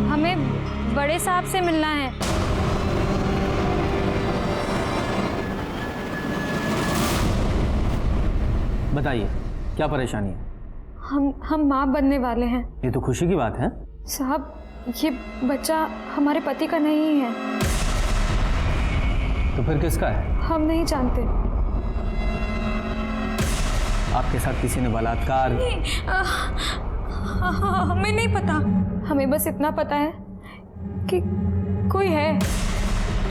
हमें बड़े साहब से मिलना है। बताइए क्या परेशानी है? हम माँ बनने वाले हैं। ये तो खुशी की बात है। साहब, ये बच्चा हमारे पति का नहीं है। तो फिर किसका है? हम नहीं जानते। आपके साथ किसी ने बलात्कार? हमें नहीं पता। हमें बस इतना पता है कि कोई है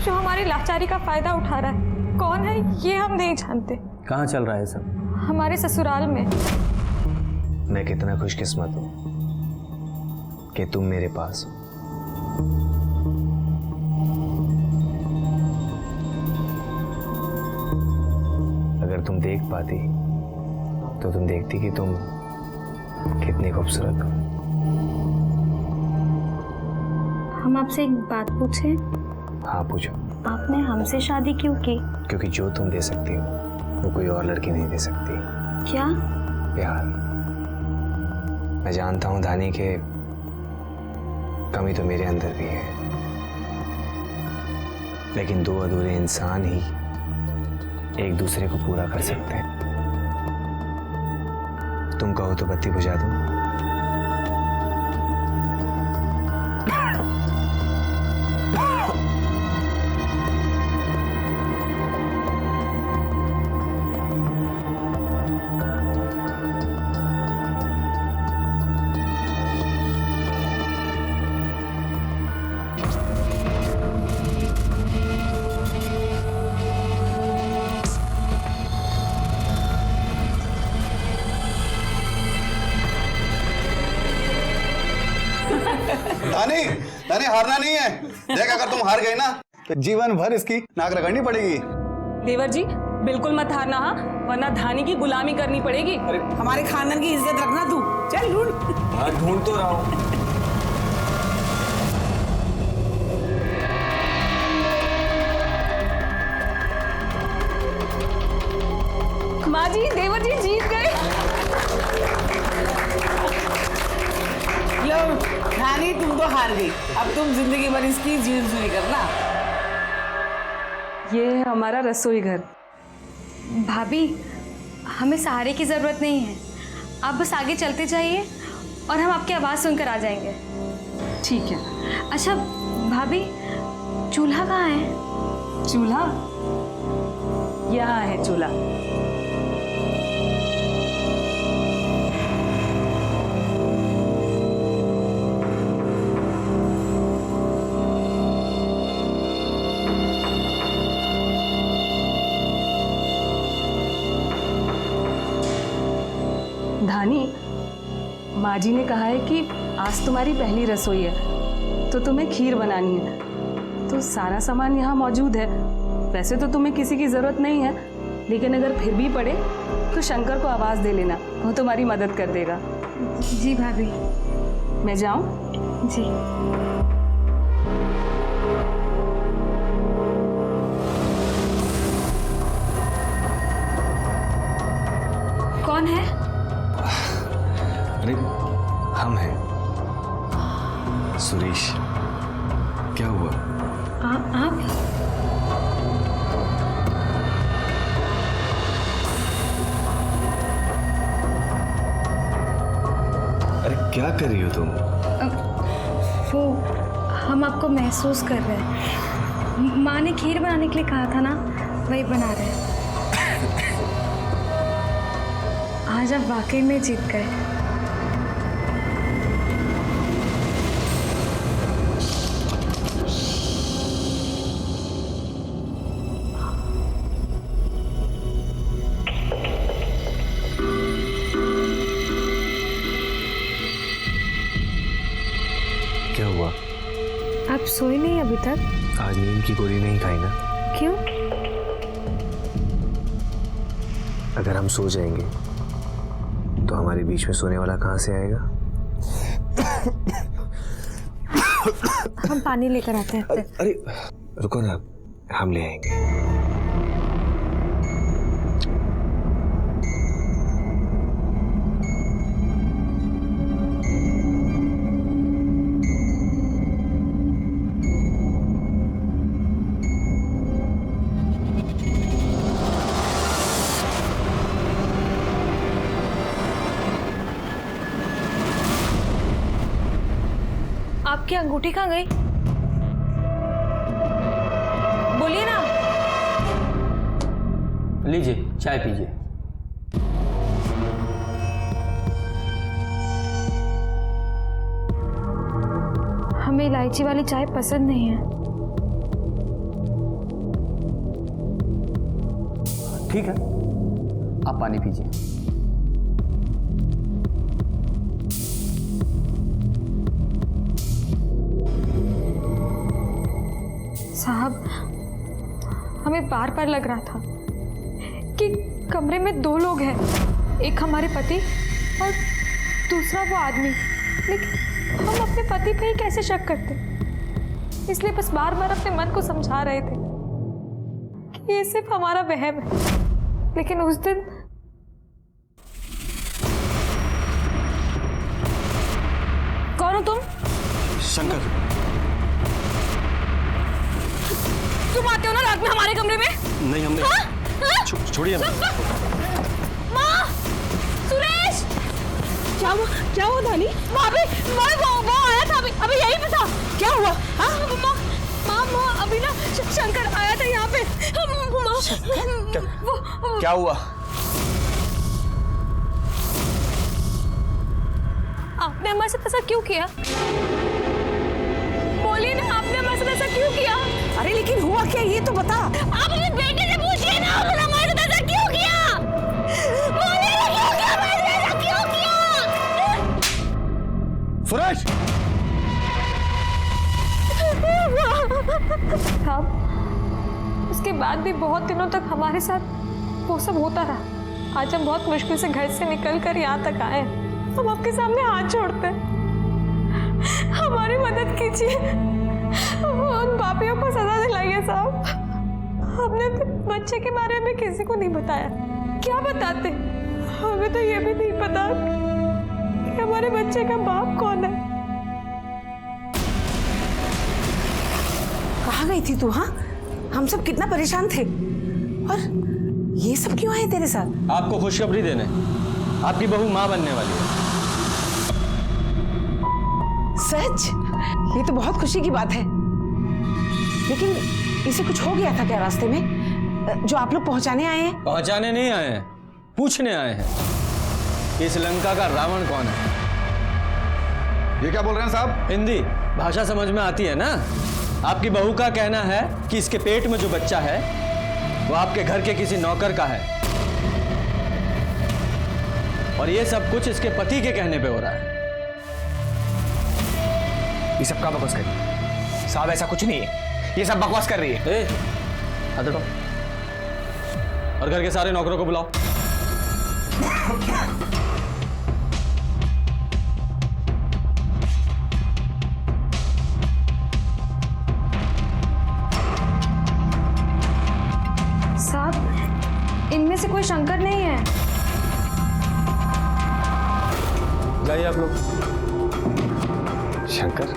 जो हमारी लाचारी का फायदा उठा रहा है। कौन है ये हम नहीं जानते। कहाँ चल रहा है सब? हमारे ससुराल में। मैं कितना खुशकिस्मत हूँ कि तुम मेरे पास हो। अगर तुम देख पाती तो तुम देखती कि तुम कितनी खूबसूरत हो। हम आपसे एक बात पूछें? हाँ पूछो। आपने हमसे शादी क्यों की? क्योंकि जो तुम दे सकती हो वो कोई और लड़की नहीं दे सकती। क्या? प्यार। मैं जानता हूं धानी के कमी तो मेरे अंदर भी है, लेकिन दो अधूरे इंसान ही एक दूसरे को पूरा कर सकते हैं। तुम कहो तो बत्ती बुझा दूं? धानी, धानी हारना नहीं है। देख, अगर तुम हार गई ना तो जीवन भर इसकी नाक रगड़नी पड़ेगी। देवर जी बिल्कुल मत हारना, हाँ, वरना धानी की गुलामी करनी पड़ेगी। हमारे खानदान की इज्जत रखना तू। चल ढूंढ। हाँ ढूंढ तो रहा हूं। माँ जी, देवर जी जीत गए। लो रानी, तुम तो हार गई। अब तुम जिंदगी भर इसकी जीवन सुनी करना। ये है हमारा रसोई घर। भाभी, हमें सहारे की जरूरत नहीं है। आप बस आगे चलते जाइए और हम आपकी आवाज़ सुनकर आ जाएंगे। ठीक है। अच्छा भाभी, चूल्हा कहाँ है? चूल्हा यहाँ है। चूल्हा धानी, माँ जी ने कहा है कि आज तुम्हारी पहली रसोई है तो तुम्हें खीर बनानी है। तो सारा सामान यहाँ मौजूद है। वैसे तो तुम्हें किसी की ज़रूरत नहीं है, लेकिन अगर फिर भी पड़े तो शंकर को आवाज़ दे लेना, वो तुम्हारी मदद कर देगा। जी भाभी। मैं जाऊँ? जी। कौन है? अरे हम हैं, सुरेश। क्या हुआ? आप? अरे क्या कर रही हो तुम? वो हम आपको महसूस कर रहे हैं। माँ ने खीर बनाने के लिए कहा था ना, वही बना रहे हैं। आज आप वाकई में जीत गए। क्या हुआ? आप सोए नहीं अभी तक? आज नींद की गोली नहीं खाई ना? क्यों? अगर हम सो जाएंगे तो हमारे बीच में सोने वाला कहाँ से आएगा? हम पानी लेकर आते हैं। अरे रुको ना, हम ले आएंगे। आपकी अंगूठी कहाँ गई? बोलिए ना। लीजिए चाय पीजिए। हमें इलायची वाली चाय पसंद नहीं है। ठीक है, आप पानी पीजिए। साहब, हमें बार बार लग रहा था कि कमरे में 2 लोग हैं, एक हमारे पति और दूसरा वो आदमी, लेकिन हम अपने पति पे ही कैसे शक करते? इसलिए बस बार बार अपने मन को समझा रहे थे कि ये सिर्फ हमारा वहम है। लेकिन उस दिन कौन हो तुम? शंकर। तुम आते हो ना रात में हमारे कमरे में? नहीं, हमने छोड़िए ना। माँ, सुरेश, क्या हुआ धानी? वो आया था अभी यहीं पे था। क्या हुआ? माँ अभी ना शंकर आया था यहाँ पे। क्या हुआ? आपने हमारे साथ ऐसा क्यों किया? बोलिए ना, आपने हमारे साथ ऐसा क्यों किया? अरे लेकिन हुआ क्या ये तो बता। आप अपने बेटे से पूछिए ना, आपने हमारे साथ ऐसा क्यों किया? बोलिए ना, क्यों किया? हमारे साथ ऐसा क्यों किया? सुरेश! साहब, उसके बाद भी बहुत दिनों तक हमारे साथ वो सब होता रहा। आज हम बहुत मुश्किल से घर से निकल कर यहाँ तक आए। हम आपके सामने हाथ जोड़ते हैं, हमारी मदद कीजिए। वो उन पापियों को सजा दिलाइए साहब। हमने अपने बच्चे के बारे में किसी को नहीं बताया। क्या बताते? हमें तो ये भी नहीं पता कि हमारे बच्चे का बाप कौन है। कहाँ गई थी तू? हाँ, हम सब कितना परेशान थे। और ये सब क्यों आए तेरे साथ? आपको खुशखबरी देने, आपकी बहू माँ बनने वाली है। सच? ये तो बहुत खुशी की बात है। लेकिन इसे कुछ हो गया था क्या रास्ते में जो आप लोग पहुंचाने आए हैं? पहुंचाने नहीं आए हैं, पूछने आए हैं कि इस लंका का रावण कौन है। ये क्या बोल रहे हैं साहब? हिंदी भाषा समझ में आती है ना? आपकी बहू का कहना है कि इसके पेट में जो बच्चा है वो आपके घर के किसी नौकर का है, और ये सब कुछ इसके पति के कहने पे हो रहा है। ये सब क्या बकवास कर रही है? साहब ऐसा कुछ नहीं है, ये सब बकवास कर रही है। हाथ हटाओ और घर के सारे नौकरों को बुलाओ। साहब, इनमें से कोई शंकर नहीं है। जाइए आप लोग। शंकर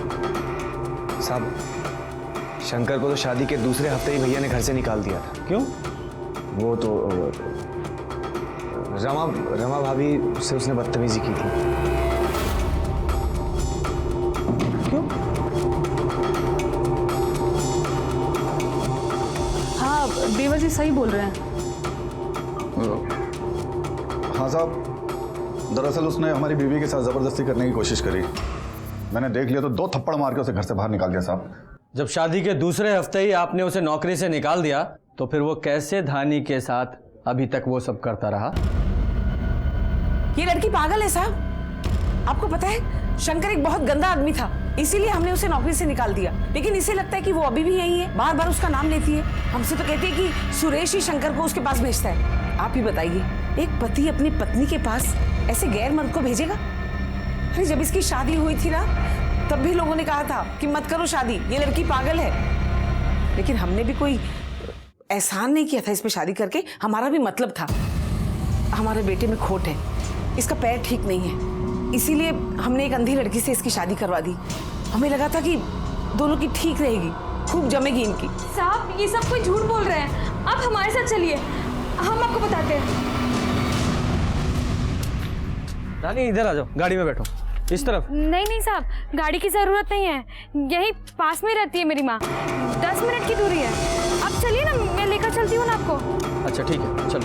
साहब, शंकर को तो शादी के दूसरे हफ्ते ही भैया ने घर से निकाल दिया था। क्यों? वो तो रमा भाभी से उसने बदतमीजी की थी। क्यों? हाँ, देवर जी सही बोल रहे हैं। हाँ साहब, दरअसल उसने हमारी बीवी के साथ जबरदस्ती करने की कोशिश करी। मैंने देख लिया तो 2 थप्पड़ मार के उसे घर से बाहर निकाल दिया साहब। जब शादी के दूसरे हफ्ते ही आपने उसे नौकरी से निकाल दिया तो फिर वो कैसे धानी के साथ अभी तक वो सब करता रहा? ये लड़की पागल है साहब। आपको पता है शंकर एक बहुत गंदा आदमी था, इसीलिए हमने उसे नौकरी से निकाल दिया। लेकिन इसे लगता है कि वो अभी भी यही है, बार बार उसका नाम लेती है। हमसे तो कहती है कि सुरेश ही शंकर को उसके पास भेजता है। आप ही बताइए, एक पति अपनी पत्नी के पास ऐसे गैर मर्द को भेजेगा? अरे जब इसकी शादी हुई थी ना, तब भी लोगों ने कहा था कि मत करो शादी, ये लड़की पागल है। लेकिन हमने भी कोई एहसान नहीं किया था इस पे शादी करके। हमारा भी मतलब था, हमारे बेटे में खोट है, इसका पैर ठीक नहीं है, इसीलिए हमने एक अंधी लड़की से इसकी शादी करवा दी। हमें लगा था कि दोनों की ठीक रहेगी, खूब जमेगी इनकी। साहब, ये सब कोई झूठ बोल रहे हैं। आप हमारे साथ चलिए, हम आपको बताते हैं। रानी इधर आ जाओ, गाड़ी में बैठो। इस तरफ। नहीं नहीं साहब, गाड़ी की ज़रूरत नहीं है, यही पास में रहती है मेरी माँ, 10 मिनट की दूरी है। आप चलिए ना, मैं लेकर चलती हूँ ना आपको। अच्छा ठीक है, चलो।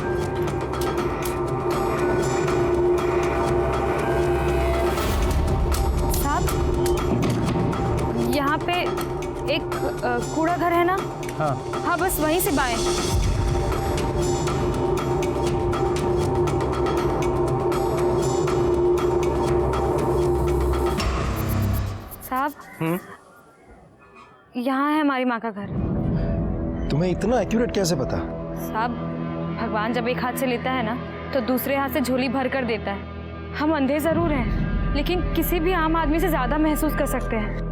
साहब, यहाँ पे एक कूड़ा घर है ना? हाँ, बस वहीं से बाएं। साहब, यहाँ है हमारी माँ का घर। तुम्हें इतना एक्यूरेट कैसे पता? साहब, भगवान जब एक हाथ से लेता है ना तो दूसरे हाथ से झोली भर कर देता है। हम अंधे जरूर हैं, लेकिन किसी भी आम आदमी से ज्यादा महसूस कर सकते हैं।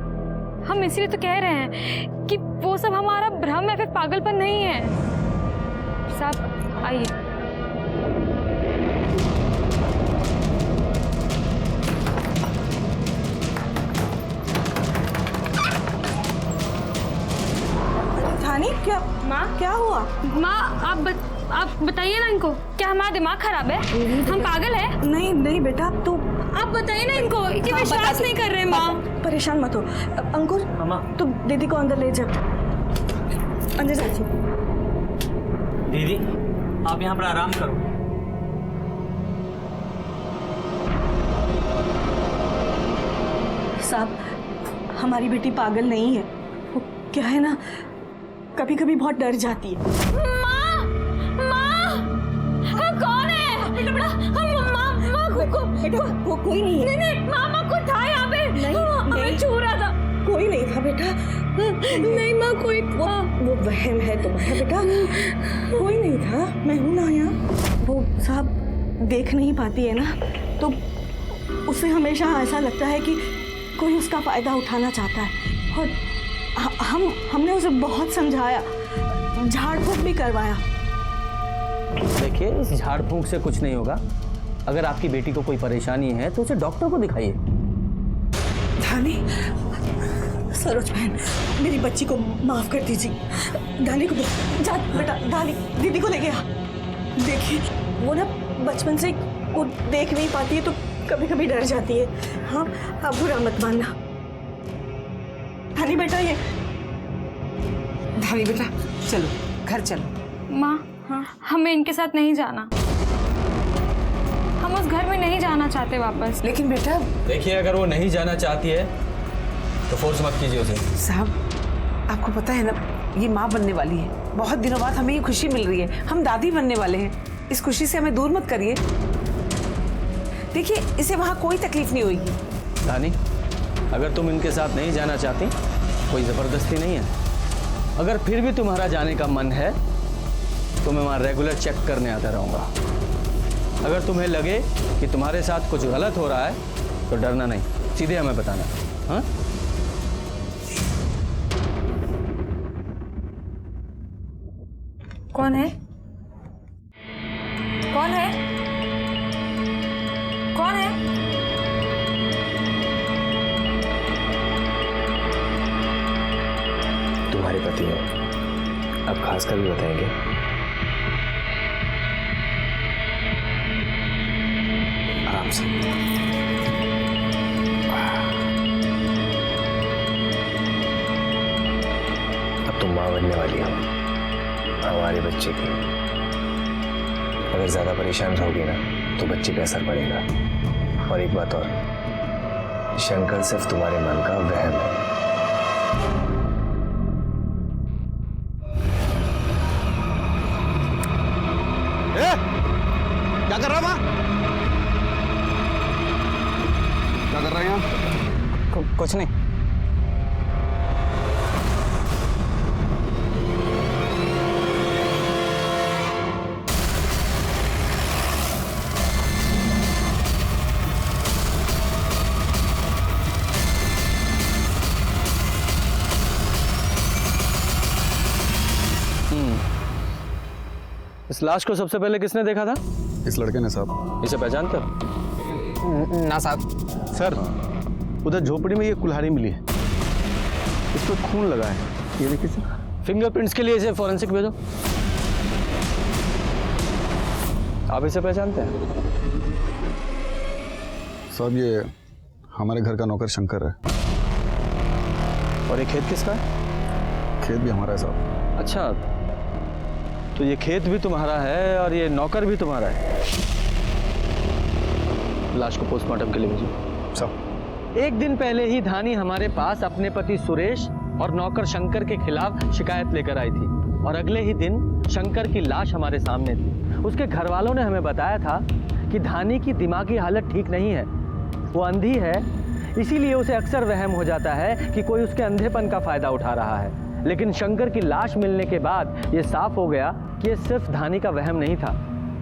हम इसीलिए तो कह रहे हैं कि वो सब हमारा भ्रम या फिर पागलपन नहीं है। साहब आइए। धानी, क्या माँ? क्या हुआ? माँ, आप बताइए ना इनको, क्या हमारा दिमाग खराब है? हम पागल हैं? नहीं नहीं बेटा, तू आप बताइए ना इनको, ये विश्वास नहीं कर रहे माँ। परेशान मत हो। अंकुर, तू दीदी को अंदर ले जा। अंदर जाइए। दीदी, आप यहाँ पर आराम करो। साहब, हमारी बेटी पागल नहीं है। वो क्या है ना, कभी कभी बहुत डर जाती है। माँ, माँ, कौन है? बेटा, वो कोई नहीं है। नहीं, मामा को था यहाँ पे। नहीं, छू रहा था। कोई नहीं था बेटा। नहीं माँ, कोई वो वहम है तुम्हारा बेटा। कोई नहीं था, मैं हूं ना यहाँ। वो साहब देख नहीं पाती है ना, तो उसे हमेशा ऐसा लगता है कि कोई उसका फायदा उठाना चाहता है। और हमने उसे बहुत समझाया, झाड़ फूक भी करवाया। देखिए, इस झाड़ फूंक से कुछ नहीं होगा। अगर आपकी बेटी को कोई परेशानी है तो उसे डॉक्टर को दिखाइए। धानी, सरोज बहन, मेरी बच्ची को माफ कर दीजिए। धानी को जा बेटा, धानी दीदी को ले गया। देखिए, वो ना बचपन से वो देख नहीं पाती है तो कभी कभी डर जाती है। हाँ, आप बुरा मत मानना। धानी बेटा, ये धानी बेटा, चलो घर चलो। माँ, हमें इनके साथ नहीं जाना। हम उस घर में नहीं जाना चाहते वापस। लेकिन बेटा, देखिए, अगर वो नहीं जाना चाहती है तो फोर्स मत कीजिए उसे। साहब, आपको पता है ना, ये माँ बनने वाली है। बहुत दिनों बाद हमें ये खुशी मिल रही है, हम दादी बनने वाले हैं। इस खुशी से हमें दूर मत करिए। देखिए, इसे वहाँ कोई तकलीफ नहीं होगी। धानी, अगर तुम इनके साथ नहीं जाना चाहती, कोई ज़बरदस्ती नहीं है। अगर फिर भी तुम्हारा जाने का मन है तो मैं वहाँ रेगुलर चेक करने आता रहूँगा। अगर तुम्हें लगे कि तुम्हारे साथ कुछ गलत हो रहा है तो डरना नहीं, सीधे हमें बताना। हाँ? कौन है? कौन है? कौन है? तुम्हारे पति हैं, अब खासकर भी बताएंगे। आराम से। अब तुम माँ बनने वाली हो हमारे बच्चे की। अगर ज्यादा परेशान रहोगी ना तो बच्चे पे असर पड़ेगा। और एक बात और, शंकर सिर्फ तुम्हारे मन का वहम है। क्या कर रहा है? क्या कर रहे हैं आप? कुछ नहीं। इस लाश को सबसे पहले किसने देखा था? इस लड़के ने साहब। इसे पहचानते हो? ना साहब। सर, उधर झोपड़ी में ये कुल्हाड़ी मिली है, इस पर खून लगा है। ये देखिए सर। फिंगरप्रिंट्स के लिए इसे फॉरेंसिक भेजो। आप इसे पहचानते हैं? साहब, ये हमारे घर का नौकर शंकर है। और ये खेत किसका है? खेत भी हमारा है साहब। अच्छा, तो ये खेत भी तुम्हारा है और ये नौकर भी तुम्हारा है। लाश को पोस्टमार्टम के लिए भेजो। साहब, एक दिन पहले ही धानी हमारे पास अपने पति सुरेश और नौकर शंकर के खिलाफ शिकायत लेकर आई थी और अगले ही दिन शंकर की लाश हमारे सामने थी। उसके घर वालों ने हमें बताया था कि धानी की दिमागी हालत ठीक नहीं है, वो अंधी है, इसीलिए उसे अक्सर वहम हो जाता है कि कोई उसके अंधेपन का फायदा उठा रहा है। लेकिन शंकर की लाश मिलने के बाद ये साफ हो गया कि ये सिर्फ धानी का वहम नहीं था,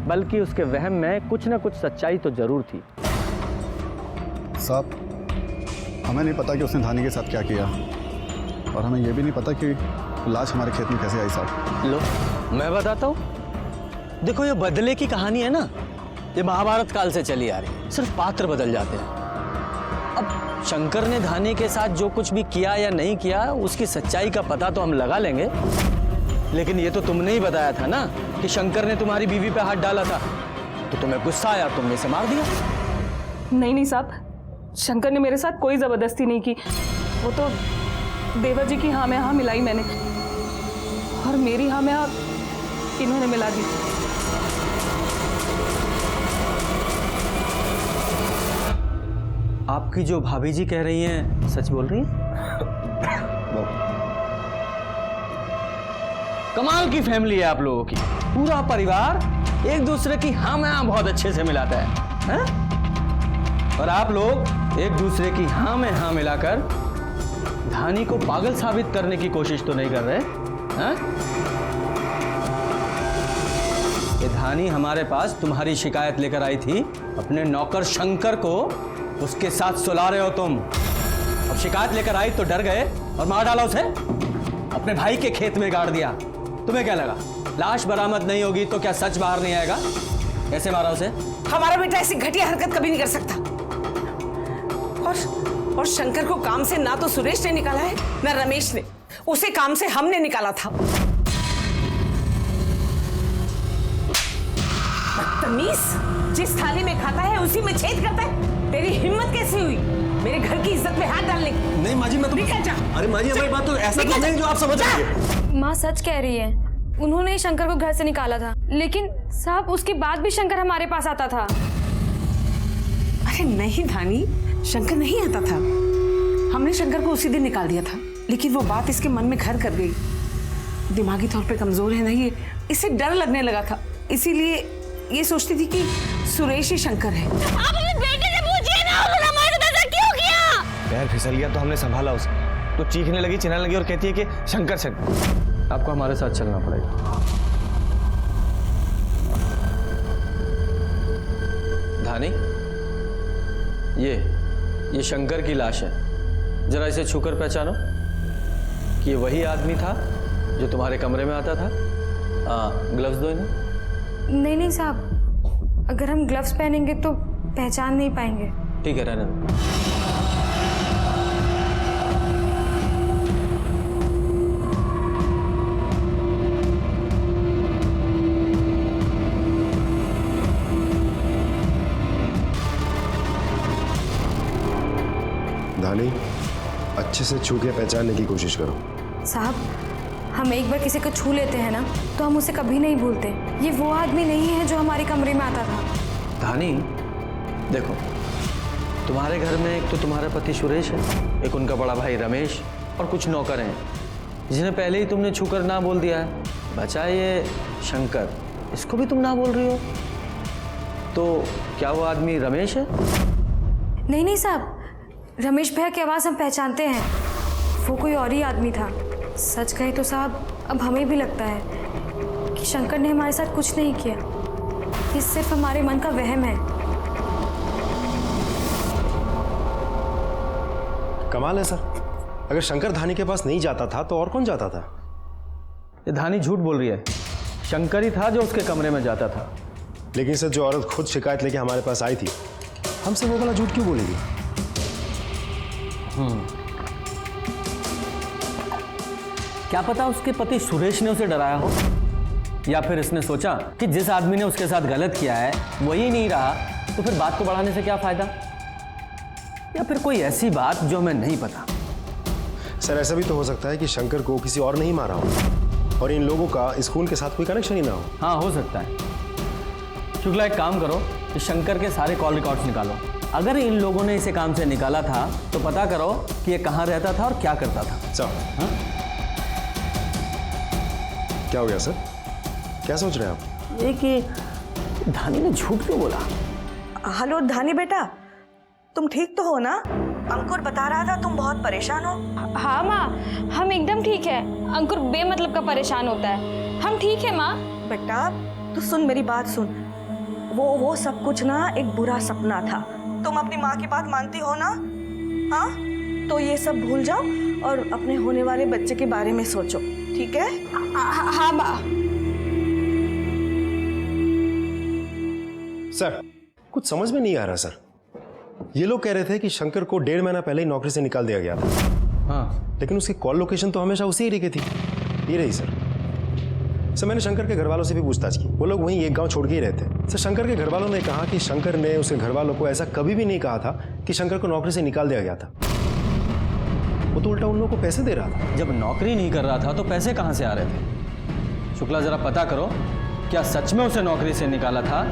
बल्कि उसके वहम में कुछ न कुछ सच्चाई तो जरूर थी। साहब, हमें नहीं पता कि उसने धानी के साथ क्या किया, और हमें यह भी नहीं पता कि लाश हमारे खेत में कैसे आई साहब। लो, मैं बताता हूँ। देखो, ये बदले की कहानी है ना, ये महाभारत काल से चली आ रही, सिर्फ पात्र बदल जाते हैं। अब शंकर ने धानी के साथ जो कुछ भी किया या नहीं किया, उसकी सच्चाई का पता तो हम लगा लेंगे, लेकिन ये तो तुमने ही बताया था ना कि शंकर ने तुम्हारी बीवी पे हाथ डाला था, तो तुम्हें गुस्सा आया, तुमने इसे मार दिया। नहीं साहब, शंकर ने मेरे साथ कोई जबरदस्ती नहीं की। वो तो देवर जी की हाँ में हाँ मिलाई मैंने, और मेरी हाँ में हाँ इन्होंने मिला दी। आपकी जो भाभी जी कह रही हैं सच बोल रही हैं? कमाल की फैमिली है आप लोगों की, पूरा परिवार एक दूसरे की हाँ में हाँ बहुत अच्छे से मिलाता है? और आप लोग एक दूसरे की हाँ में हाँ मिलाकर धानी को पागल साबित करने की कोशिश तो नहीं कर रहे हैं? ये धानी हमारे पास तुम्हारी शिकायत लेकर आई थी, अपने नौकर शंकर को उसके साथ सुला रहे हो तुम। अब शिकायत लेकर आई तो डर गए और मार डाला उसे, अपने भाई के खेत में गाड़ दिया। तुम्हें क्या लगा लाश बरामद नहीं होगी तो क्या सच बाहर नहीं आएगा? कैसे मारा उसे? हमारा बेटा ऐसी घटिया हरकत कभी नहीं कर सकता। और शंकर को काम से ना तो सुरेश ने निकाला है ना रमेश ने, उसे काम से हमने निकाला था। बदतमीज, जिस थाली में खाता है उसी में छेद करता है। तेरी हिम्मत कैसी हुई मेरे घर की इज्जत में हाथ डालने की? नहीं माँ जी, मैं तो निकल जा। अरे माँ जी, हमारी बात तो ऐसा तो नहीं जो आप समझ रही है। माँ सच कह रही है, उन्होंने ही शंकर को घर से निकाला था, लेकिन साहब उसके बाद भी शंकर हमारे पास आता था। अरे नहीं धानी, शंकर नहीं आता था। हमने शंकर को उसी दिन निकाल दिया था, लेकिन वो बात इसके मन में घर कर गई। दिमागी तौर पे कमजोर है ना ये, इसे डर लगने लगा था, इसीलिए ये सोचती थी कि सुरेश ही शंकर है। आप अपने बेटे से पूछिए ना, उसने हमारे साथ ऐसा क्यों किया? पैर फिसल गया तो हमने संभाला उसे, तो चीखने लगी, चिल्लाने लगी और कहती है कि शंकर से। आपको हमारे साथ चलना पड़ेगा। धानी, ये शंकर की लाश है, जरा इसे छूकर पहचानो कि ये वही आदमी था जो तुम्हारे कमरे में आता था। ग्लव्स दो इन्हें। नहीं साहब, अगर हम ग्लव्स पहनेंगे तो पहचान नहीं पाएंगे। ठीक है, रहने दो। धानी, अच्छे से छू के पहचानने की कोशिश करो। साहब, हम एक बार किसी को छू लेते हैं ना तो हम उसे कभी नहीं भूलते। ये वो आदमी नहीं है जो हमारे कमरे में आता था। धानी, देखो, तुम्हारे घर में एक तो तुम्हारा पति सुरेश है, एक उनका बड़ा भाई रमेश और कुछ नौकर हैं, जिन्हें पहले ही तुमने छूकर ना बोल दिया है। बचा ये शंकर, इसको भी तुम ना बोल रही हो, तो क्या वो आदमी रमेश है? नहीं साहब, रमेश भैया की आवाज़ हम पहचानते हैं, वो कोई और ही आदमी था। सच कहे तो साहब, अब हमें भी लगता है कि शंकर ने हमारे साथ कुछ नहीं किया, ये सिर्फ हमारे मन का वहम है। कमाल है सर, अगर शंकर धानी के पास नहीं जाता था तो और कौन जाता था? ये धानी झूठ बोल रही है, शंकर ही था जो उसके कमरे में जाता था। लेकिन सर, जो औरत खुद शिकायत लेके हमारे पास आई थी, हमसे वो वाला झूठ क्यों बोलेगी? क्या पता उसके पति सुरेश ने उसे डराया हो, या फिर इसने सोचा कि जिस आदमी ने उसके साथ गलत किया है वही नहीं रहा, तो फिर बात को बढ़ाने से क्या फायदा। या फिर कोई ऐसी बात जो हमें नहीं पता? सर ऐसा भी तो हो सकता है कि शंकर को किसी और ने ही मारा हो और इन लोगों का इस खून के साथ कोई कनेक्शन ही ना हो। हाँ, हो सकता है। शुक्ला, एक काम करो कि शंकर के सारे कॉल रिकॉर्ड्स निकालो। अगर इन लोगों ने इसे काम से निकाला था तो पता करो कि ये कहाँ रहता था और क्या करता था। सर, हाँ? क्या हो गया सर? क्या सोच रहे हैं आप? ये कि धानी ने झूठ क्यों बोला? हेलो धानी बेटा, तुम ठीक तो हो ना? अंकुर बता रहा था तुम बहुत परेशान हो। हाँ माँ, हम एकदम ठीक है। अंकुर बेमतलब का परेशान होता है। हम ठीक है माँ। बेटा तू सुन, मेरी बात सुन। वो सब कुछ ना एक बुरा सपना था। तुम अपनी माँ की बात मानती हो ना? हाँ, तो ये सब भूल जाओ और अपने होने वाले बच्चे के बारे में सोचो, ठीक है? हाँ माँ। सर, कुछ समझ में नहीं आ रहा सर। ये लोग कह रहे थे कि शंकर को 1.5 महीना पहले ही नौकरी से निकाल दिया गया था। हाँ, लेकिन उसकी कॉल लोकेशन तो हमेशा उसी एरिया की थी। ये रही सर। सर, मैंने शंकर के घर वालों से भी पूछताछ की। वो लोग वहीं एक गांव छोड़ के ही रहते। सर, शंकर के घर वालों ने कहा कि शंकर ने उसके घर वालों को ऐसा कभी भी नहीं कहा था कि शंकर को नौकरी से निकाल दिया गया था। वो तो उल्टा उन लोगों को पैसे दे रहा था। जब नौकरी नहीं कर रहा था तो पैसे कहाँ से आ रहे थे? शुक्ला, जरा पता करो, क्या सच में उसे नौकरी से निकाला था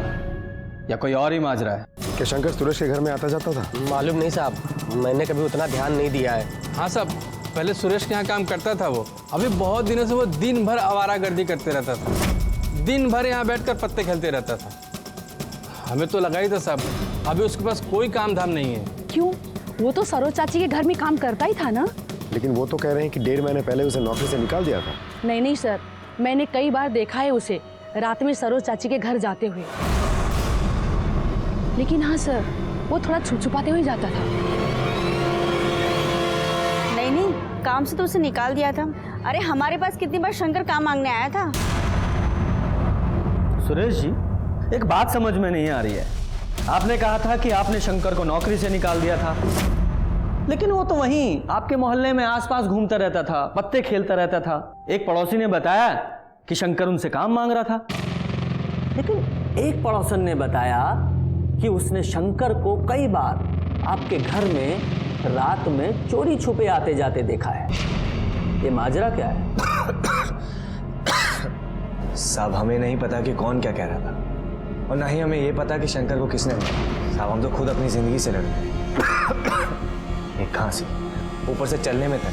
या कोई और ही माजरा है? क्या शंकर सुरेश के घर में आता जाता था? मालूम नहीं साहब, मैंने कभी उतना ध्यान नहीं दिया है। हाँ साहब, पहले सुरेश के यहाँ काम करता था वो। अभी बहुत दिनों से वो दिन भर आवारागर्दी करते रहता था। दिन भर यहाँ बैठकर पत्ते खेलते रहता था। हमें तो लगा ही था साहब, अभी उसके पास कोई काम धाम नहीं है। क्यों? वो तो सरोज चाची के घर में काम करता ही था ना। लेकिन वो तो कह रहे हैं कि 1.5 महीने पहले उसे नौकरी से निकाल दिया था। नहीं नहीं सर, मैंने कई बार देखा है उसे रात में सरोज चाची के घर जाते हुए। लेकिन हाँ सर, वो थोड़ा छुपछुपाते हुए जाता था। नहीं, काम से तो उसे निकाल दिया था। अरे हमारे पास कितनी बार शंकर काम मांगने आया था। सुरेश जी, एक बात समझ में नहीं आ रही है। आपने कहा था कि आपने शंकर को नौकरी से निकाल दिया था, लेकिन वो तो वहीं आपके मोहल्ले में आसपास घूमता रहता था, पत्ते खेलता रहता था। एक पड़ोसी ने बताया कि शंकर उनसे काम मांग रहा था, लेकिन एक पड़ोसन ने बताया कि उसने शंकर को कई बार आपके घर में रात में चोरी छुपे आते जाते देखा है। ये माजरा क्या है? साहब, हमें नहीं पता कि कौन क्या कह रहा था और ना ही हमें ये पता कि शंकर को किसने मारा। साहब, हम तो खुद अपनी जिंदगी से लड़ रहे। एक खांसी, ऊपर से चलने में तक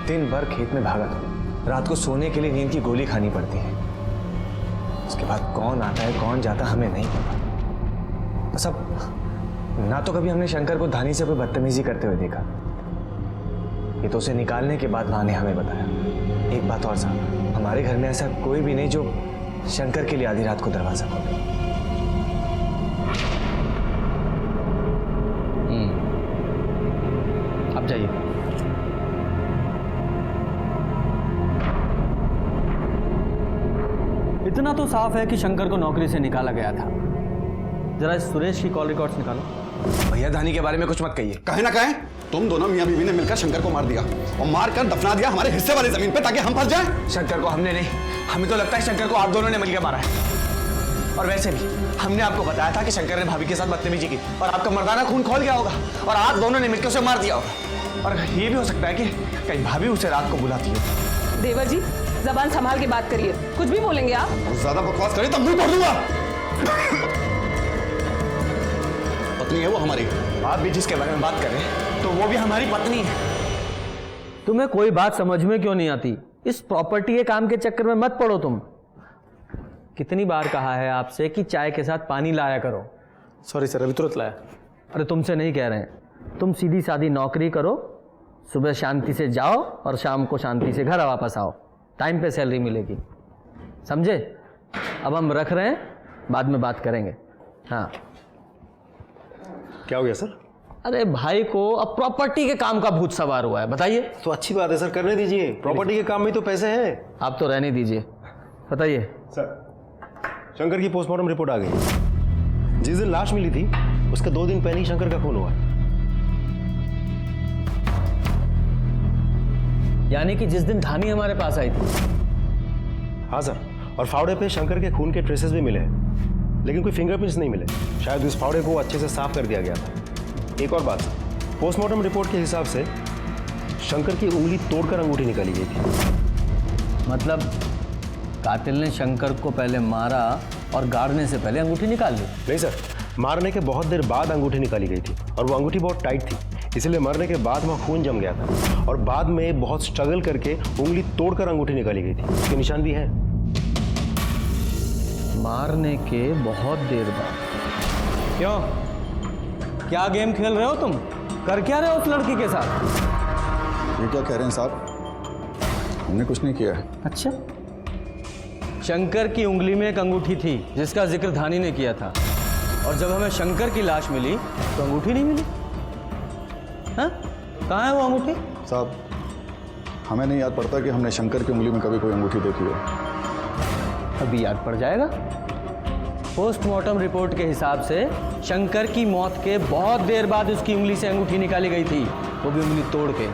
दिन भर खेत में भागा था। रात को सोने के लिए नींद की गोली खानी पड़ती है। उसके बाद कौन आता है कौन जाता हमें नहीं पता। सब ना तो कभी हमने शंकर को धानी से कोई बदतमीजी करते हुए देखा। ये तो उसे निकालने के बाद माँ ने हमें बताया। एक बात और साहब, हमारे घर में ऐसा कोई भी नहीं जो शंकर के लिए आधी रात को दरवाजा खोले। अब जाइए। इतना तो साफ है कि शंकर को नौकरी से निकाला गया था। जरा इस सुरेश की कॉल रिकॉर्ड्स निकालो। भैया, धानी के बारे में कुछ मत कहिए। कहे ना कहे, तुम दोनों मियां बीवी ने मिलकर शंकर को मार दिया और मार कर दफना दिया हमारे हिस्से वाली जमीन पे ताकि हम फंस जाएं। शंकर को हमने नहीं, हमें तो लगता है शंकर को आप दोनों ने मिलकर मारा है। और वैसे भी हमने आपको बताया था कि शंकर ने भाभी के साथ बदतमीजी की और आपका मर्दाना खून खोल गया होगा और आप दोनों ने मिलकर उसे मार दिया होगा। और ये भी हो सकता है कि कहीं भाभी उसे रात को बुलाती हो। देवर जी, जबान संभाल के बात करिए। कुछ भी बोलेंगे आप? ज्यादा बकवास करे तो मुंह तोड़ दूंगा। पत्नी है वो हमारी। आप भी जिसके बारे में बात करें तो वो भी हमारी पत्नी है। तुम्हें कोई बात समझ में क्यों नहीं आती? इस प्रॉपर्टी के काम के चक्कर में मत पड़ो तुम। कितनी बार कहा है आपसे कि चाय के साथ पानी लाया करो। सॉरी सर, अभी तुरंत लाया। अरे तुमसे नहीं कह रहे हैं, तुम सीधी सादी नौकरी करो, सुबह शांति से जाओ और शाम को शांति से घर वापस आओ। टाइम पे सैलरी मिलेगी, समझे? अब हम रख रहे हैं, बाद में बात करेंगे। हाँ। क्या हो गया सर? अरे भाई को अब प्रॉपर्टी के काम का भूत सवार हुआ है। बताइए। तो अच्छी बात है सर, करने दीजिए। प्रॉपर्टी के काम में तो पैसे हैं। आप तो रहने दीजिए। बताइए सर। शंकर की पोस्टमार्टम रिपोर्ट आ गई। जिस दिन लाश मिली थी उसके 2 दिन पहले ही शंकर का खून हुआ। यानी कि जिस दिन धानी हमारे पास आई थी। हाँ सर, और फावड़े पे शंकर के खून के ट्रेसेस भी मिले हैं, लेकिन कोई फिंगरप्रिंट्स नहीं मिले। शायद उस फावड़े को अच्छे से साफ कर दिया गया था। एक और बात, पोस्टमार्टम रिपोर्ट के हिसाब से शंकर की उंगली तोड़कर अंगूठी निकाली गई थी। मतलब कातिल ने शंकर को पहले मारा और गाड़ने से पहले अंगूठी निकाल ली? नहीं सर, मारने के बहुत देर बाद अंगूठी निकाली गई थी और वो अंगूठी बहुत टाइट थी, इसलिए मरने के बाद वहाँ खून जम गया था और बाद में बहुत स्ट्रगल करके उंगली तोड़कर अंगूठी निकाली गई थी। उसके निशान भी है। मारने के बहुत देर बाद? क्यों, क्या गेम खेल रहे हो तुम? कर क्या रहे हो उस लड़की के साथ? ये क्या कह रहे हैं साहब? हमने कुछ नहीं किया है। अच्छा, शंकर की उंगली में एक अंगूठी थी जिसका जिक्र धानी ने किया था, और जब हमें शंकर की लाश मिली तो अंगूठी नहीं मिली। हाँ, कहाँ है वो अंगूठी? साहब, हमें नहीं याद पड़ता कि हमने शंकर की उंगली में कभी कोई अंगूठी देखी हो। अभी याद पड़ जाएगा। पोस्टमार्टम रिपोर्ट के हिसाब से शंकर की मौत के बहुत देर बाद उसकी उंगली से अंगूठी निकाली गई थी, वो भी उंगली तोड़ के।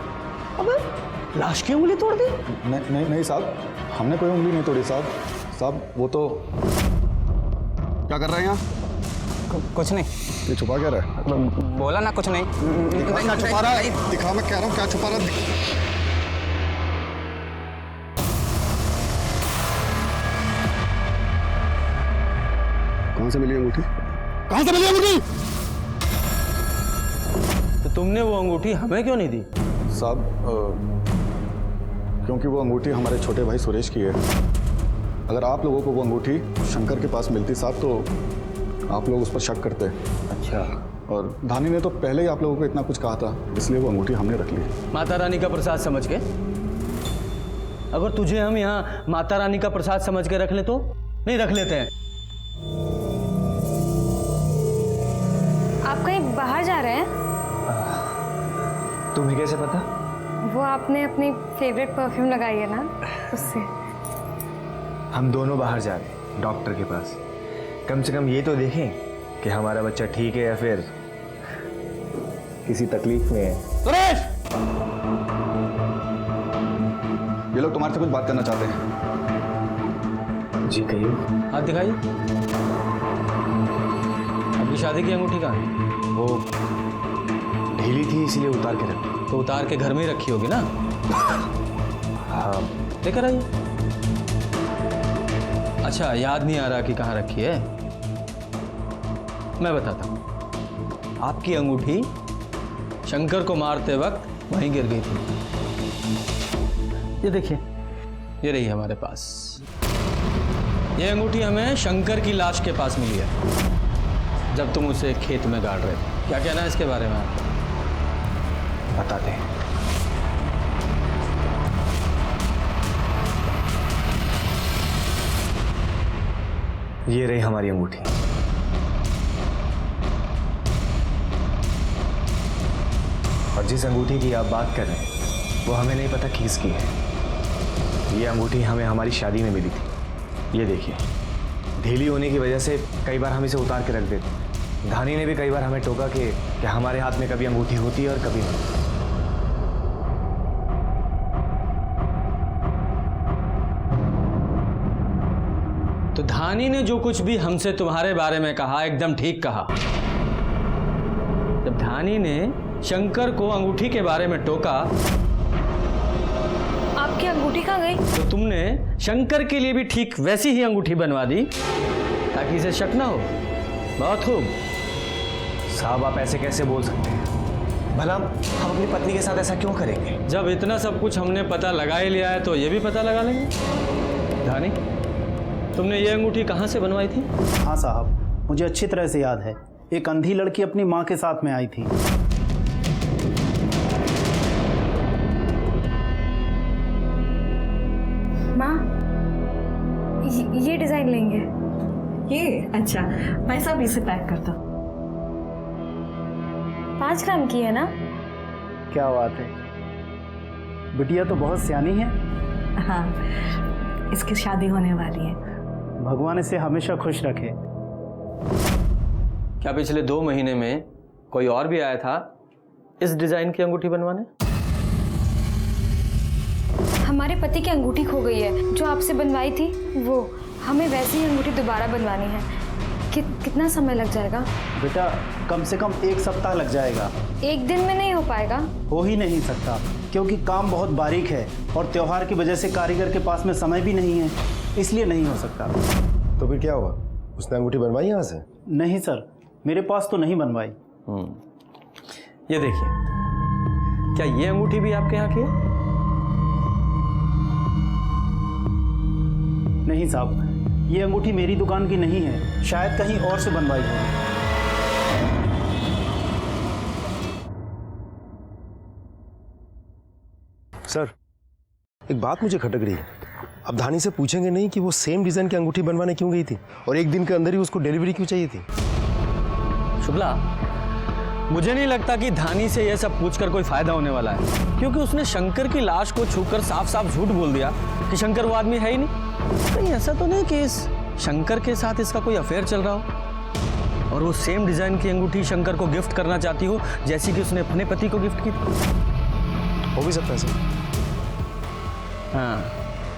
अबे, लाश की उंगली तोड़ दी? नहीं साहब, हमने कोई उंगली नहीं तोड़ी साहब। साहब, वो तो क्या कर रहे हैं यहाँ? कुछ नहीं। ये छुपा क्या रहा है? बोला ना कुछ नहीं। क्या छुपा रहा है? दिखा, मैं कह रहा हूँ क्या छुपा रहा है? कहाँ से मिली अंगूठी? कहाँ से मिली अंगूठी? तो तुमने वो अंगूठी हमें क्यों नहीं दी? साहब, क्योंकि वो अंगूठी हमारे छोटे भाई सुरेश की है। अगर आप लोगों को वो अंगूठी शंकर के पास मिलती साहब तो आप लोग उस पर शक करते। अच्छा। और धानी ने तो पहले ही आप लोगों को इतना कुछ कहा था, इसलिए वो अंगूठी हमने रख ली। माता रानी का प्रसाद समझ के? अगर तुझे हम यहाँ माता रानी का प्रसाद समझ के रख ले तो? नहीं रख लेते हैं। आप कहीं बाहर जा रहे हैं? तुम्हें कैसे पता? वो आपने अपनी फेवरेट परफ्यूम लगाई है ना, उससे। हम दोनों बाहर जा रहे हैं डॉक्टर के पास। कम से कम ये तो देखें कि हमारा बच्चा ठीक है या फिर किसी तकलीफ में है। सुरेश! ये लोग तुम्हारे से कुछ बात करना चाहते हैं। जी कहिए। हाथ दिखाइए। आपकी शादी की अंगूठी कहाँ है? वो ढीली थी इसलिए उतार के रखी। तो उतार के घर में ही रखी होगी ना? हाँ। लेकर आइए। अच्छा, याद नहीं आ रहा कि कहाँ रखी है? मैं बताता हूँ। आपकी अंगूठी शंकर को मारते वक्त वहीं गिर गई थी। ये देखिए, ये रही हमारे पास। ये अंगूठी हमें शंकर की लाश के पास मिली है जब तुम उसे खेत में गाड़ रहे थे। क्या कहना है इसके बारे में आपको? बताते हैं। ये रही हमारी अंगूठी। और जिस अंगूठी की आप बात कर रहे हैं वो हमें नहीं पता किसकी है। ये अंगूठी हमें हमारी शादी में मिली थी। ये देखिए, ढीली होने की वजह से कई बार हम इसे उतार के रख देते। धानी ने भी कई बार हमें टोका कि हमारे हाथ में कभी अंगूठी होती है और कभी नहीं। तो धानी ने जो कुछ भी हमसे तुम्हारे बारे में कहा एकदम ठीक कहा। जब धानी ने शंकर को अंगूठी के बारे में टोका, आपकी अंगूठी कहाँ गई? तो तुमने शंकर के लिए भी ठीक वैसी ही अंगूठी बनवा दी ताकि इसे शक ना हो। बहुत खूब। साहब, आप ऐसे कैसे बोल सकते हैं? भला हम अपनी पत्नी के साथ ऐसा क्यों करेंगे? जब इतना सब कुछ हमने पता लगा ही लिया है तो ये भी पता लगा लेंगे। धानी, तुमने ये अंगूठी कहाँ से बनवाई थी? हाँ साहब, मुझे अच्छी तरह से याद है। एक अंधी लड़की अपनी माँ के साथ में आई थी। माँ, ये डिजाइन लेंगे। ये अच्छा, मैं सब इसे पैक करता हूँ। 5 ग्राम की है ना? क्या बात है, बिटिया तो बहुत सियानी है। हाँ, इसकी शादी होने वाली है। भगवान इसे हमेशा खुश रखे। क्या पिछले 2 महीने में कोई और भी आया था इस डिजाइन की अंगूठी बनवाने? हमारे पति की अंगूठी खो गई है जो आपसे बनवाई थी, वो हमें वैसी ही अंगूठी दोबारा बनवानी है कितना समय लग जाएगा? बेटा कम से कम 1 सप्ताह लग जाएगा। एक दिन में नहीं हो पाएगा? हो ही नहीं सकता, क्योंकि काम बहुत बारीक है और त्योहार की वजह से कारीगर के पास में समय भी नहीं है, इसलिए नहीं हो सकता। तो फिर क्या हुआ, उसने अंगूठी बनवाई यहाँ से? नहीं सर, मेरे पास तो नहीं बनवाई। ये देखिए, क्या ये अंगूठी भी आपके यहाँ की है? नहीं साहब, ये अंगूठी मेरी दुकान की नहीं है, शायद कहीं और से बनवाई होगी। सर, एक बात मुझे खटक रही है। अब धानी से पूछेंगे नहीं कि वो सेम डिजाइन की अंगूठी बनवाने क्यों गई थी और एक दिन के अंदर ही उसको डिलीवरी क्यों चाहिए थी? शुक्ला, मुझे नहीं लगता कि धानी से यह सब पूछकर कोई फायदा होने वाला है, क्योंकि उसने शंकर की लाश को छूकर साफ साफ झूठ बोल दिया कि शंकर वो आदमी है ही नहीं। कहीं ऐसा तो नहीं कि इस शंकर के साथ इसका कोई अफेयर चल रहा हो और वो सेम डिजाइन की अंगूठी शंकर को गिफ्ट करना चाहती हो जैसी कि उसने अपने पति को गिफ्ट की थी। हो भी सकता है सर। हाँ,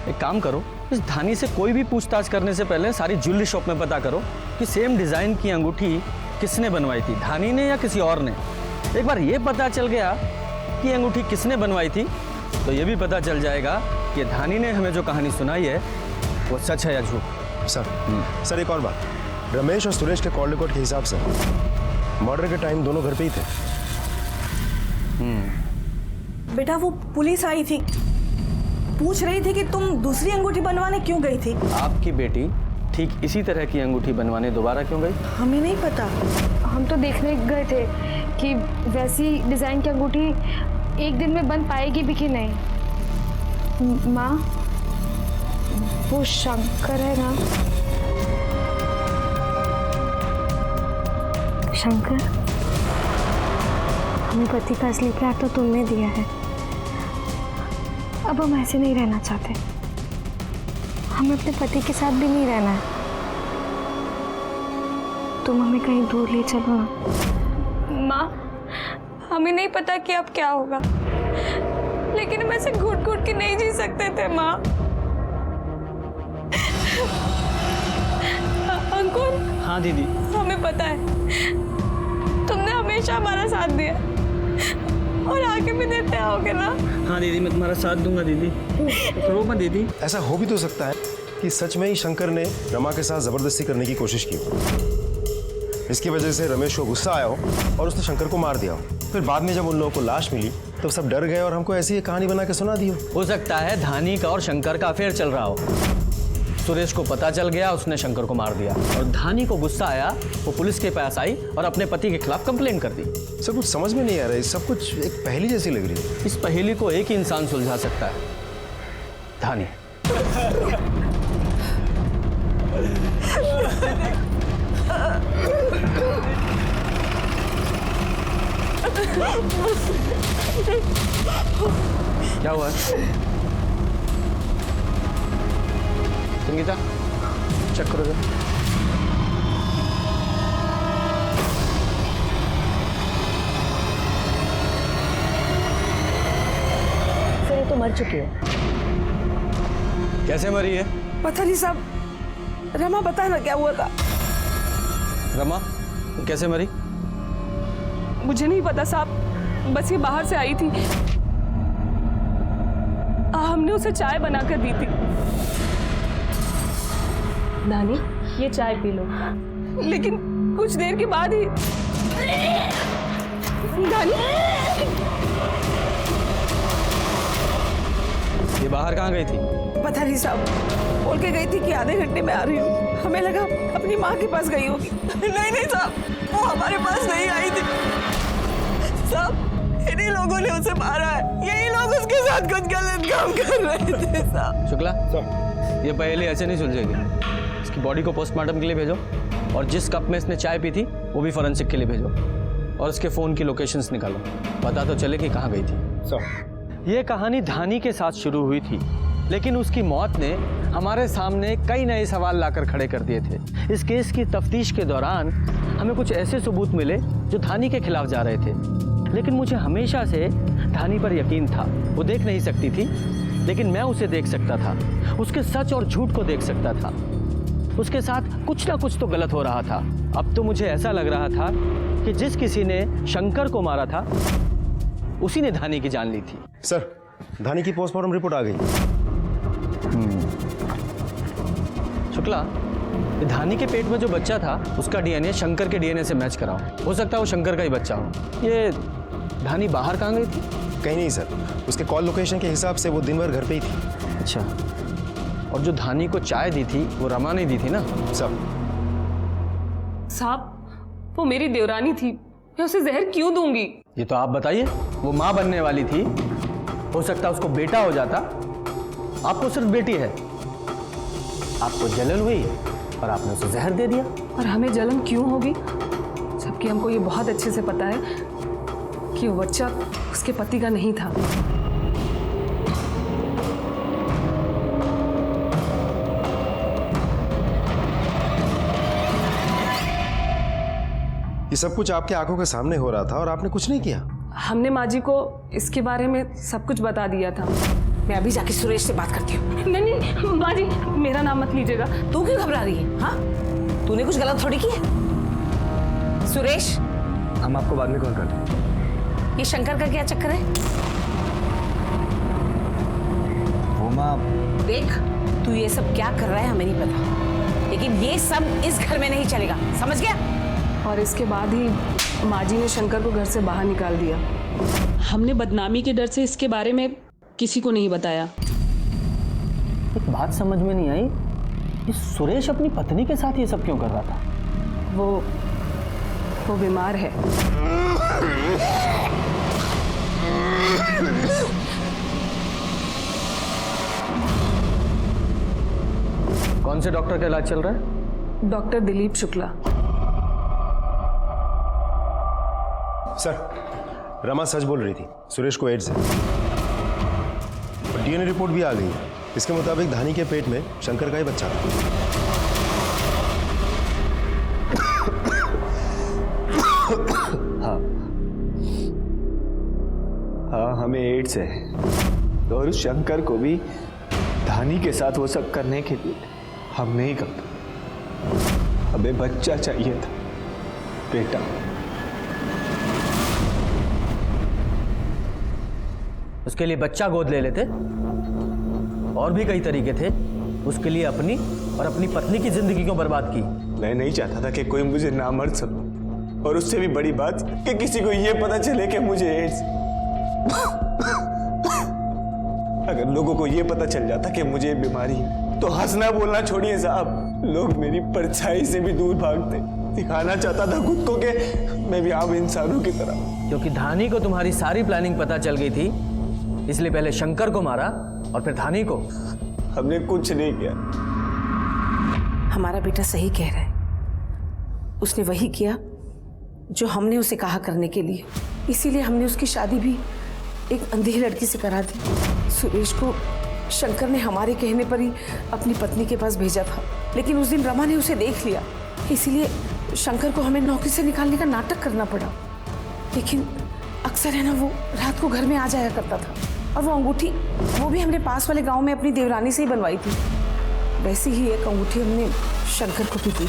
एक काम करो, इस धानी से कोई भी पूछताछ करने से पहले सारी ज्वेलरी शॉप में पता करो कि सेम डिजाइन की अंगूठी किसने बनवाई थी, धानी ने या किसी और ने। एक बार ये पता चल गया कि अंगूठी किसने बनवाई थी तो ये भी पता चल जाएगा कि धानी ने हमें जो कहानी सुनाई है वो सच है या झूठ। सर एक और बात, रमेश और सुरेश के कॉल रिकॉर्ड के हिसाब से मर्डर के टाइम दोनों घर पे ही थे। बेटा वो पुलिस आई थी, पूछ रही थी कि तुम दूसरी अंगूठी बनवाने क्यों गई थी। आपकी बेटी ठीक इसी तरह की अंगूठी बनवाने दोबारा क्यों गई? हमें नहीं पता। हम तो देखने गए थे कि वैसी डिजाइन की अंगूठी एक दिन में बन पाएगी भी कि नहीं। माँ, वो शंकर है ना? शंकर, हमें पति का असली प्यार तो तुमने दिया है, अब हम ऐसे नहीं रहना चाहते। हमें अपने पति के साथ भी नहीं रहना है। तुम हमें कहीं दूर ले चलो ना। माँ, हमें नहीं पता कि अब क्या होगा, लेकिन हम ऐसे घुट घुट के नहीं जी सकते थे माँ। अंकुर। हाँ दीदी। हमें पता है तुमने हमेशा हमारा साथ दिया और आगे भी देते आओगे ना। हाँ दीदी, मैं तुम्हारा साथ दूंगा दीदी, रो मत दीदी। ऐसा हो भी तो सकता है कि सच में ही शंकर ने रमा के साथ जबरदस्ती करने की कोशिश की हो, इसकी वजह से रमेश को गुस्सा आया हो और उसने शंकर को मार दिया हो। फिर बाद में जब उन लोगों को लाश मिली तो सब डर गए और हमको ऐसी ही कहानी बना के सुना दी हो सकता है धानी का और शंकर का अफेयर चल रहा हो। सुरेश को पता चल गया, उसने शंकर को मार दिया और धानी को गुस्सा आया, वो पुलिस के पास आई और अपने पति के खिलाफ कंप्लेंट कर दी। सर कुछ समझ में नहीं आ रहा है, सब कुछ एक पहेली जैसी लग रही है। इस पहेली को एक ही इंसान सुलझा सकता है, धानी। क्या हुआ संगीता, चेक करो जरा। सर ये तो मर चुकी है। कैसे मरी है? पता नहीं साहब, रमा बता ना क्या हुआ था। रमा कैसे मरी? मुझे नहीं पता साहब, बस ये बाहर से आई थी, हमने उसे चाय बनाकर दी थी। नानी, ये चाय पी लो। लेकिन कुछ देर के बाद ही नानी, ये बाहर कहाँ गई थी? पता नहीं साहब, बोल के गई थी कि आधे घंटे में आ रही हूँ। हमें लगा अपनी माँ के पास गई होगी। नहीं नहीं साहब, वो हमारे पास नहीं आई थी साहब, इन्हीं लोगों ने उसे मारा है। यही लोग उसके साथ कुछ गलत काम कर रहे थे साहब। शुक्ला, ये पहेली ऐसे नहीं सुलझेगी। इसकी बॉडी को पोस्टमार्टम के लिए भेजो और जिस कप में इसने चाय पी थी वो भी फॉरेंसिक के लिए भेजो और इसके फ़ोन की लोकेशंस निकालो, पता तो चले कि कहाँ गई थी। ये कहानी धानी के साथ शुरू हुई थी, लेकिन उसकी मौत ने हमारे सामने कई नए सवाल लाकर खड़े कर दिए थे। इस केस की तफ्तीश के दौरान हमें कुछ ऐसे सबूत मिले जो धानी के खिलाफ जा रहे थे, लेकिन मुझे हमेशा से धानी पर यकीन था। वो देख नहीं सकती थी, लेकिन मैं उसे देख सकता था, उसके सच और झूठ को देख सकता था। उसके साथ कुछ ना कुछ तो गलत हो रहा था। अब तो मुझे ऐसा लग रहा था कि जिस किसी ने शंकर को मारा था उसी ने धानी की जान ली थी। सर, धानी की पोस्टमार्टम रिपोर्ट आ गई। शुक्ला, ये धानी के पेट में जो बच्चा था उसका डीएनए शंकर के डीएनए से मैच कराओ। हो सकता है वो शंकर का ही बच्चा हो। ये धानी बाहर कहाँ गई थी? कहीं नहीं सर, उसके कॉल लोकेशन के हिसाब से वो दिन भर घर पे ही थी। अच्छा, और जो धानी को चाय दी थी वो रमा ने दी थी ना? साहब, वो मेरी देवरानी थी, मैं उसे जहर क्यों दूंगी? ये तो आप बताइए। वो माँ बनने वाली थी, हो सकता है उसको बेटा हो जाता। आपको सिर्फ बेटी है, आपको जलन हुई और आपने उसे जहर दे दिया। और हमें जलन क्यों होगी, जबकि हमको ये बहुत अच्छे से पता है कि वो बच्चा उसके पति का नहीं था। ये सब कुछ आपके आंखों के सामने हो रहा था और आपने कुछ नहीं किया। हमने माँ जी को इसके बारे में सब कुछ बता दिया था। मैं अभी जाके सुरेश से बात करती हूँ। नहीं माँ जी, मेरा नाम मत लीजिएगा। तू क्यों घबरा रही है? हाँ, तूने कुछ गलत थोड़ी किया। सुरेश, हम आपको बाद में कॉल करते हैं। ये शंकर का क्या चक्कर है? वो माँ, देख, तू ये सब क्या कर रहा है हमें नहीं पता, लेकिन ये सब इस घर में नहीं चलेगा, समझ गया? और इसके बाद ही माँ जी ने शंकर को घर से बाहर निकाल दिया। हमने बदनामी के डर से इसके बारे में किसी को नहीं बताया। एक बात समझ में नहीं आई, ये सुरेश अपनी पत्नी के साथ ये सब क्यों कर रहा था? वो बीमार है। कौन से डॉक्टर का इलाज चल रहा है? डॉक्टर दिलीप शुक्ला। सर, रमा सच बोल रही थी, सुरेश को एड्स है। और डीएनए रिपोर्ट भी आ गई है। इसके मुताबिक धानी के पेट में शंकर का ही बच्चा था। हाँ, हमें एड्स है और उस शंकर को भी धानी के साथ वो सब करने के लिए हम नहीं करते। हमें बच्चा चाहिए था, बेटा। उसके लिए बच्चा गोद ले लेते। और भी कई तरीके थे उसके लिए अपनी और अपनी पत्नी की जिंदगी को बर्बाद की। मैं नहीं चाहता था कि कोई मुझे ना मर सके, और उससे भी बड़ी बात कि किसी को ये पता चले कि मुझे एड्स। अगर लोगों को ये पता चल जाता कि मुझे बीमारी है तो हंसना बोलना छोड़िए साहब, लोग मेरी परछाई से भी दूर भागते। दिखाना चाहता था खुद को कि मैं भी आम इंसानों की तरह। क्योंकि धानी को तुम्हारी सारी प्लानिंग पता चल गई थी, इसलिए पहले शंकर को मारा और फिर धानी को। हमने कुछ नहीं किया। हमारा बेटा सही कह रहा है, उसने वही किया जो हमने उसे कहा करने के लिए। इसीलिए हमने उसकी शादी भी एक अंधी लड़की से करा दी। सुरेश को शंकर ने हमारे कहने पर ही अपनी पत्नी के पास भेजा था, लेकिन उस दिन रमा ने उसे देख लिया, इसीलिए शंकर को हमें नौकरी से निकालने का नाटक करना पड़ा। लेकिन अक्सर है ना, वो रात को घर में आ जाया करता था, और वो अंगूठी वो भी हमने पास वाले गांव में अपनी देवरानी से ही बनवाई थी। वैसी ही एक अंगूठी हमने शंकर को भी दी थी।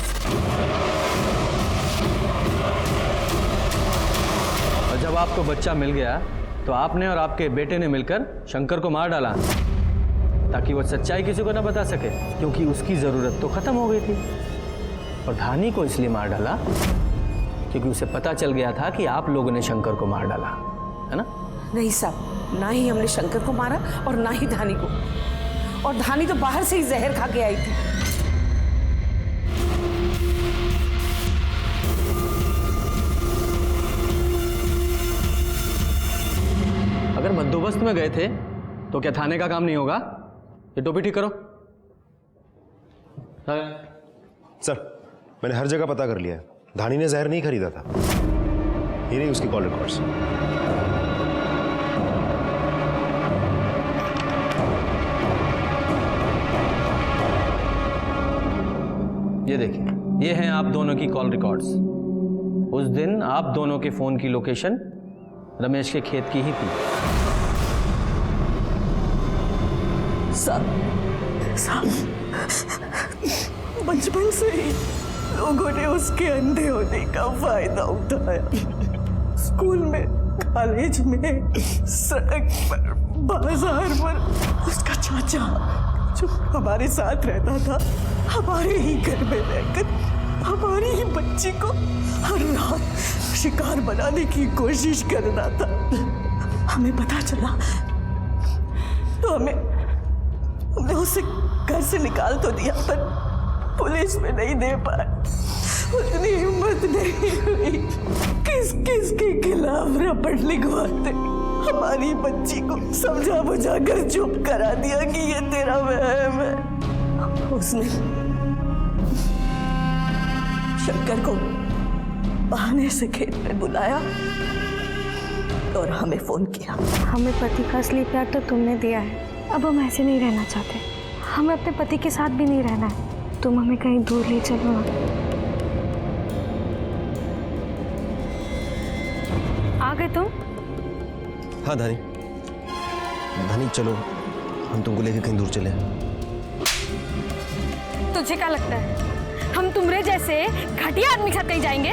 और जब आपको बच्चा मिल गया तो आपने और आपके बेटे ने मिलकर शंकर को मार डाला, ताकि वो सच्चाई किसी को ना बता सके, क्योंकि उसकी जरूरत तो खत्म हो गई थी। और धानी को इसलिए मार डाला क्योंकि उसे पता चल गया था कि आप लोगों ने शंकर को मार डाला, है ना? नहीं साहब, ना ही हमने शंकर को मारा और ना ही धानी को। और धानी तो बाहर से ही जहर खा के आई थी। अगर बंदोबस्त में गए थे तो क्या थाने का काम नहीं होगा? ये टोपी ठीक करो। सर, मैंने हर जगह पता कर लिया है, धानी ने जहर नहीं खरीदा था। ये रही उसकी कॉल रिकॉर्ड्स। ये देखिए, ये हैं आप दोनों की कॉल रिकॉर्ड्स। उस दिन आप दोनों के फोन की लोकेशन रमेश के खेत की ही थी। बचपन से ही लोगों ने उसके अंधे होने का फायदा उठाया। स्कूल में, कॉलेज में, सड़क पर, बाजार पर उसका चाचा जो हमारे साथ रहता था, हमारे ही घर में रहकर हमारी ही बच्ची को हर रात शिकार बनाने की कोशिश कर रहा था। हमें पता चला तो हमने उसे घर से निकाल तो दिया, पर पुलिस में नहीं दे पाए। उतनी हिम्मत नहीं हुई किस किस के खिलाफ रपट लिखवाते। हमारी बच्ची को समझा बुझा कर चुप करा दिया कि ये तेरा वहम है। उसने शंकर को बहाने से खेत में बुलाया और हमें फोन किया। हमें पति का असली प्यार तो तुमने दिया है, अब हम ऐसे नहीं रहना चाहते। हमें अपने पति के साथ भी नहीं रहना है। तुम हमें कहीं दूर ले चलो ना। आ गए तुम? हाँ धानी, धानी चलो हम तुमको लेकर कहीं दूर चले। तुझे क्या लगता है हम तुम्हारे जैसे घटिया आदमी के साथ कहीं जाएंगे?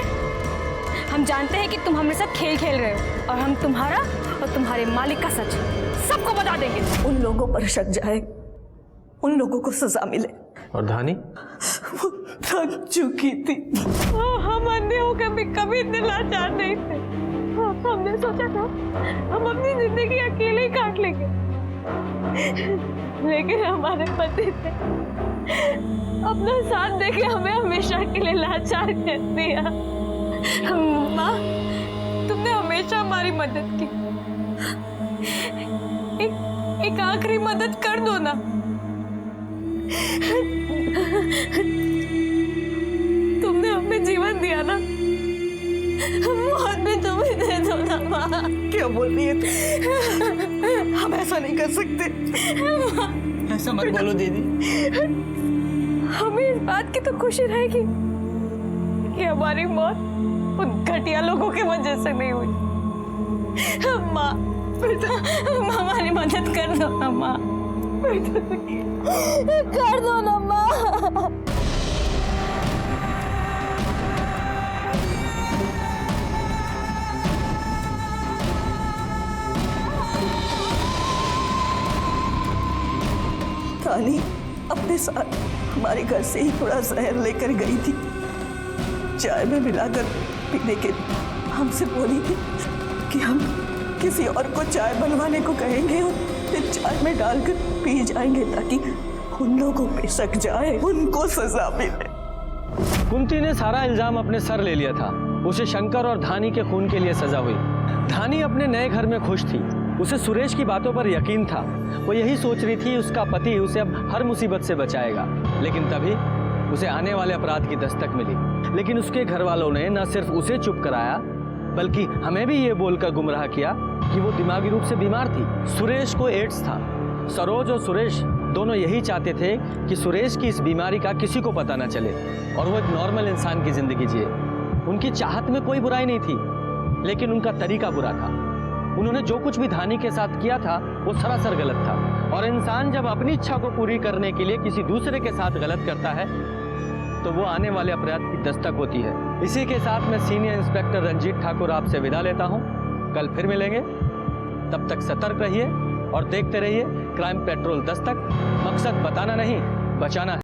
हम जानते हैं कि तुम हमारे साथ खेल खेल रहे हो और हम तुम्हारा और तुम्हारे मालिक का सच सबको बता देंगे। उन लोगों पर शक जाए, उन लोगों को सजा मिले। और धानी? वो थक चुकी थी। हम अन्य होकर भी कभी इतने लाचार नहीं थे। हमने सोचा था हम अपनी जिंदगी अकेले ही काट लेंगे, लेकिन हमारे पति ने अपना साथ देके हमें हमेशा के लिए लाचार कर दिया। माँ, तुमने हमेशा हमारी मदद की। एक आखिरी मदद कर दो ना। तुमने हमें जीवन दिया ना, मौत भी तुम्हें दे दो ना माँ। क्या बोल रही है तुम? हम ऐसा नहीं कर सकते। ऐसा मत बोलो दीदी। हमें इस बात की तो खुशी रहेगी कि हमारी मौत उन घटिया लोगों की वजह से नहीं हुई। माँ, हमारी मदद कर दो ना माँ, कर दो ना माँ। रानी अपने साथ हमारे घर से ही थोड़ा जहर लेकर गई थी। चाय में मिलाकर पीने के हमसे बोली थी कि हम किसी और को चाय बनवाने को कहेंगे और फिर चाय में डालकर पी जाएंगे ताकि उन लोगों पे शक जाए, उनको सजा मिले। कुंती ने सारा इल्जाम अपने सर ले लिया था। उसे शंकर और धानी के खून के लिए सजा हुई। धानी अपने नए घर में खुश थी। उसे सुरेश की बातों पर यकीन था। वो यही सोच रही थी उसका पति उसे अब हर मुसीबत से बचाएगा। लेकिन तभी उसे आने वाले अपराध की दस्तक मिली। लेकिन उसके घर वालों ने न सिर्फ उसे चुप कराया बल्कि हमें भी ये बोलकर गुमराह किया कि वो दिमागी रूप से बीमार थी। सुरेश को एड्स था। सरोज और सुरेश दोनों यही चाहते थे कि सुरेश की इस बीमारी का किसी को पता न चले और वो एक नॉर्मल इंसान की जिंदगी जिए। उनकी चाहत में कोई बुराई नहीं थी, लेकिन उनका तरीका बुरा था। उन्होंने जो कुछ भी धानी के साथ किया था वो सरासर गलत था। और इंसान जब अपनी इच्छा को पूरी करने के लिए किसी दूसरे के साथ गलत करता है तो वो आने वाले अपराध की दस्तक होती है। इसी के साथ मैं सीनियर इंस्पेक्टर रंजीत ठाकुर आपसे विदा लेता हूँ। कल फिर मिलेंगे, तब तक सतर्क रहिए और देखते रहिए क्राइम पेट्रोल दस्तक। मकसद बताना नहीं, बचाना है।